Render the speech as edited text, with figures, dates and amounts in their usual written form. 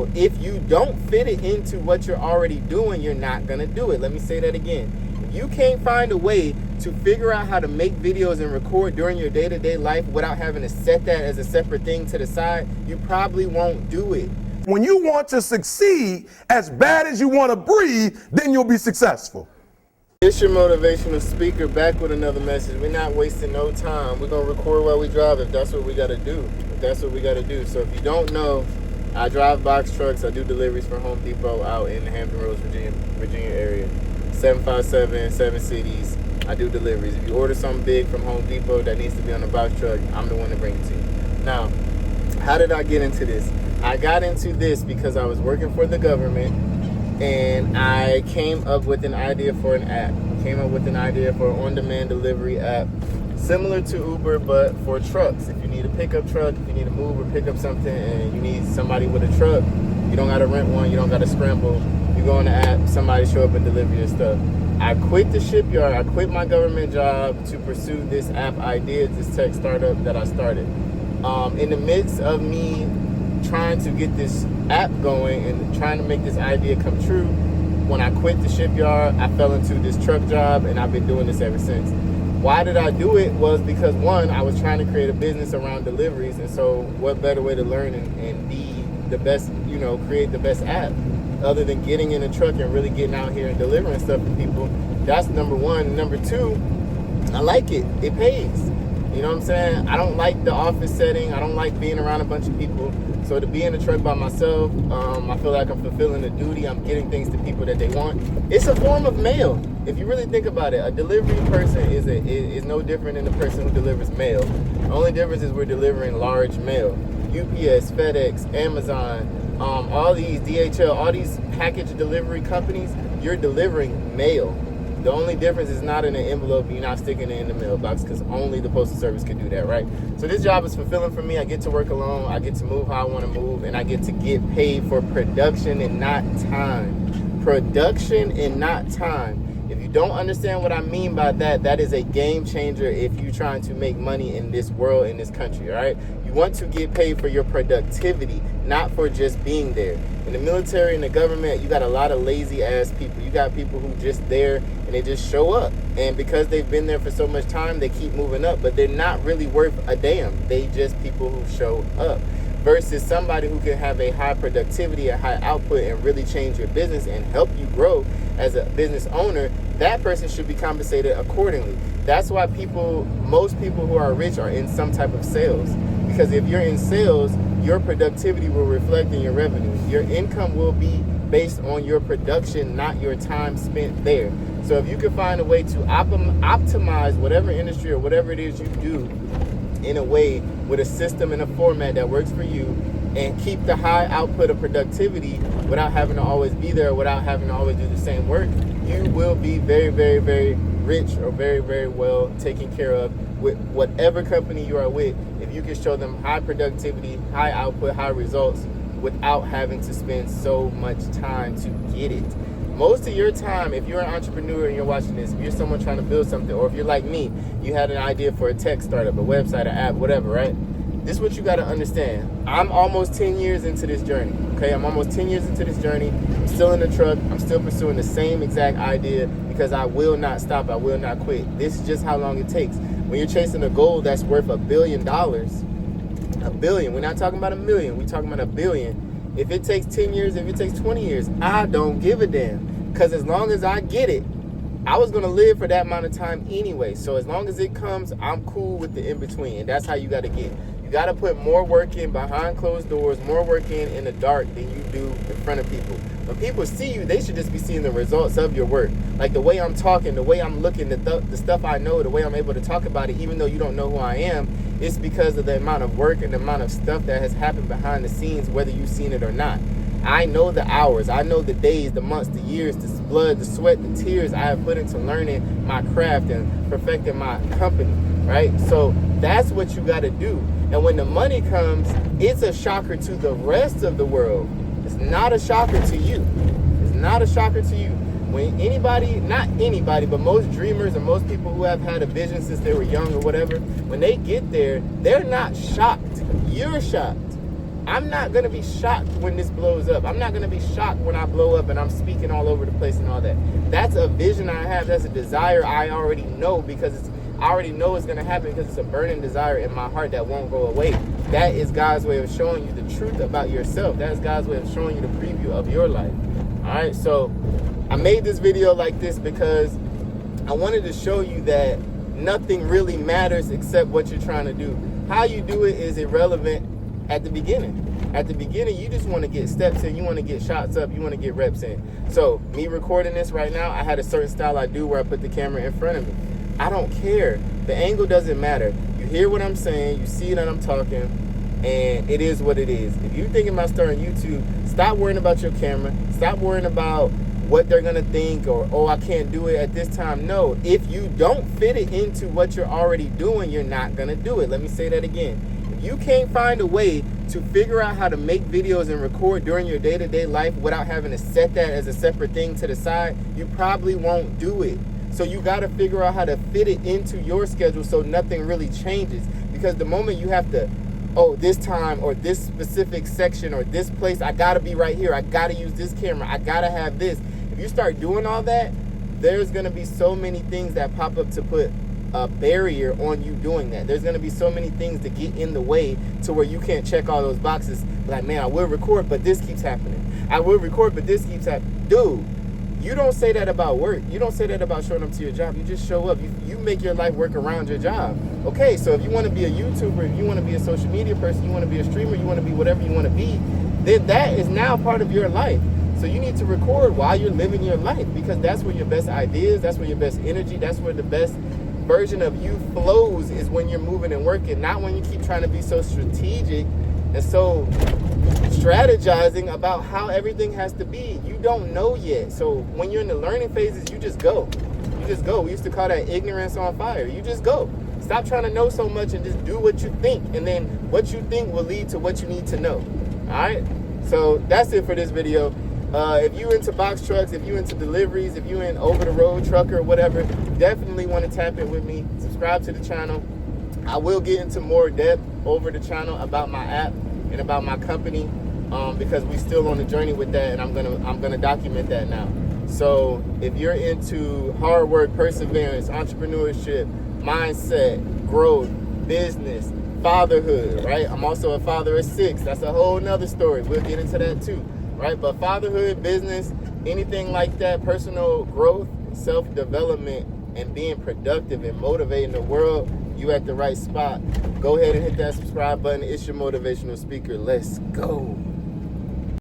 So if you don't fit it into what you're already doing, you're not going to do it. Let me say that again. If you can't find a way to figure out how to make videos and record during your day-to-day life without having to set that as a separate thing to the side, you probably won't do it. When you want to succeed as bad as you want to breathe, then you'll be successful. It's your motivational speaker back with another message. We're not wasting no time. We're going to record while we drive if that's what we got to do. So if you don't know, I drive box trucks. I do deliveries for Home Depot out in the Hampton Roads, Virginia area. 757, 7 cities. I do deliveries. If you order something big from Home Depot that needs to be on a box truck, I'm the one to bring it to you. Now, how did I get into this? I got into this because I was working for the government and I came up with an idea for an app. Came up with an idea for an on-demand delivery app similar to Uber, but for trucks. If you need a pickup truck, if you need to move or pick up something and you need somebody with a truck, you don't got to rent one, you don't got to scramble. You go on the app, somebody show up and deliver your stuff. I quit the shipyard. I quit my government job to pursue this app idea, this tech startup that I started. In the midst of me trying to get this app going and trying to make this idea come true, when I quit the shipyard, I fell into this truck job and I've been doing this ever since. Why did I do it? Was because one, I was trying to create a business around deliveries, and so what better way to learn and be the best, create the best app other than getting in a truck and really getting out here and delivering stuff to people. That's number one. Number two, I like it. It pays. You know what I'm saying? I don't like the office setting. I don't like being around a bunch of people. So to be in a truck by myself, I feel like I'm fulfilling a duty. I'm getting things to people that they want. It's a form of mail. If you really think about it, a delivery person is no different than the person who delivers mail. The only difference is we're delivering large mail. UPS, FedEx, Amazon, all these DHL, all these package delivery companies, you're delivering mail. The only difference is not in an envelope, you're not sticking it in the mailbox, because only the Postal Service can do that, right? So this job is fulfilling for me. I get to work alone, I get to move how I want to move, and I get to get paid for production and not time. Production and not time. If you don't understand what I mean by that, that is a game changer if you're trying to make money in this world, in this country, all right? You want to get paid for your productivity, not for just being there. In the military and the government, you got a lot of lazy ass people. You got people who just there and they just show up. And because they've been there for so much time, they keep moving up, but they're not really worth a damn. They just people who show up. Versus somebody who can have a high productivity, a high output, and really change your business and help you grow as a business owner, that person should be compensated accordingly. That's why most people who are rich are in some type of sales. Because if you're in sales, your productivity will reflect in your revenue. Your income will be based on your production, not your time spent there. So if you can find a way to optimize whatever industry or whatever it is you do in a way with a system and a format that works for you, and keep the high output of productivity without having to always be there, without having to always do the same work, you will be very, very, very rich or very, very well taken care of with whatever company you are with. If you can show them high productivity, high output, high results without having to spend so much time to get it. Most of your time, if you're an entrepreneur and you're watching this, if you're someone trying to build something, or if you're like me, you had an idea for a tech startup, a website, an app, whatever, right? This is what you got to understand. I'm almost 10 years into this journey, okay? I'm almost 10 years into this journey. I'm still in the truck. I'm still pursuing the same exact idea because I will not stop. I will not quit. This is just how long it takes. When you're chasing a goal that's worth $1 billion, $1 billion, we're not talking about $1 million, we're talking about $1 billion. If it takes 10 years, if it takes 20 years, I don't give a damn. Because as long as I get it, I was going to live for that amount of time anyway. So as long as it comes, I'm cool with the in-between. And that's how you got to get. You got to put more work in behind closed doors, more work in the dark than you do in front of people. When people see you, they should just be seeing the results of your work. Like the way I'm talking, the way I'm looking, the stuff I know, the way I'm able to talk about it, even though you don't know who I am, it's because of the amount of work and the amount of stuff that has happened behind the scenes, whether you've seen it or not. I know the hours, I know the days, the months, the years, the blood, the sweat, the tears I have put into learning my craft and perfecting my company, right? So that's what you got to do. And when the money comes, it's a shocker to the rest of the world. It's not a shocker to you. It's not a shocker to you. When anybody, not anybody, but most dreamers or most people who have had a vision since they were young or whatever, when they get there, they're not shocked. You're shocked. I'm not going to be shocked when this blows up. I'm not going to be shocked when I blow up and I'm speaking all over the place and all that. That's a vision I have. That's a desire I already know, because I already know it's going to happen, because it's a burning desire in my heart that won't go away. That is God's way of showing you the truth about yourself. That is God's way of showing you the preview of your life. All right, so I made this video like this because I wanted to show you that nothing really matters except what you're trying to do. How you do it is irrelevant at the beginning. At the beginning, you just want to get steps in, you want to get shots up, you want to get reps in. So me recording this right now, I had a certain style I do where I put the camera in front of me. I don't care. The angle doesn't matter. You hear what I'm saying, you see that I'm talking, and it is what it is. If you're thinking about starting YouTube, stop worrying about your camera. Stop worrying about what they're gonna think, or, oh, I can't do it at this time. No, if you don't fit it into what you're already doing, you're not gonna do it. Let me say that again. If you can't find a way to figure out how to make videos and record during your day-to-day life without having to set that as a separate thing to the side, you probably won't do it. So you gotta figure out how to fit it into your schedule so nothing really changes. Because the moment you have to, oh, this time or this specific section or this place, I gotta be right here, I gotta use this camera, I gotta have this. If you start doing all that, there's gonna be so many things that pop up to put a barrier on you doing that. There's gonna be so many things to get in the way to where you can't check all those boxes. Like, man, I will record, but this keeps happening. I will record, but this keeps happening. Dude, you don't say that about work. You don't say that about showing up to your job. You just show up. You make your life work around your job. Okay, so if you want to be a YouTuber, if you want to be a social media person, you want to be a streamer, you want to be whatever you want to be, then that is now part of your life. So you need to record while you're living your life, because that's where your best ideas, that's where your best energy, that's where the best version of you flows, is when you're moving and working, not when you keep trying to be so strategic and so strategizing about how everything has to be. You don't know yet. So when you're in the learning phases, you just go. You just go. We used to call that ignorance on fire. You just go. Stop trying to know so much and just do what you think. And then what you think will lead to what you need to know. All right? So that's it for this video. If you into box trucks, if you into deliveries, if you in over-the-road trucker or whatever, definitely want to tap in with me. Subscribe to the channel. I will get into more depth over the channel about my app and about my company, because we still on the journey with that, and I'm gonna document that now. So if you're into hard work, perseverance, entrepreneurship, mindset, growth, business, fatherhood, right? I'm also a father of 6. That's a whole nother story. We'll get into that too, right? But fatherhood, business, anything like that, personal growth, self-development, and being productive and motivating the world, you at the right spot. Go ahead and hit that subscribe button. It's your motivational speaker. Let's go.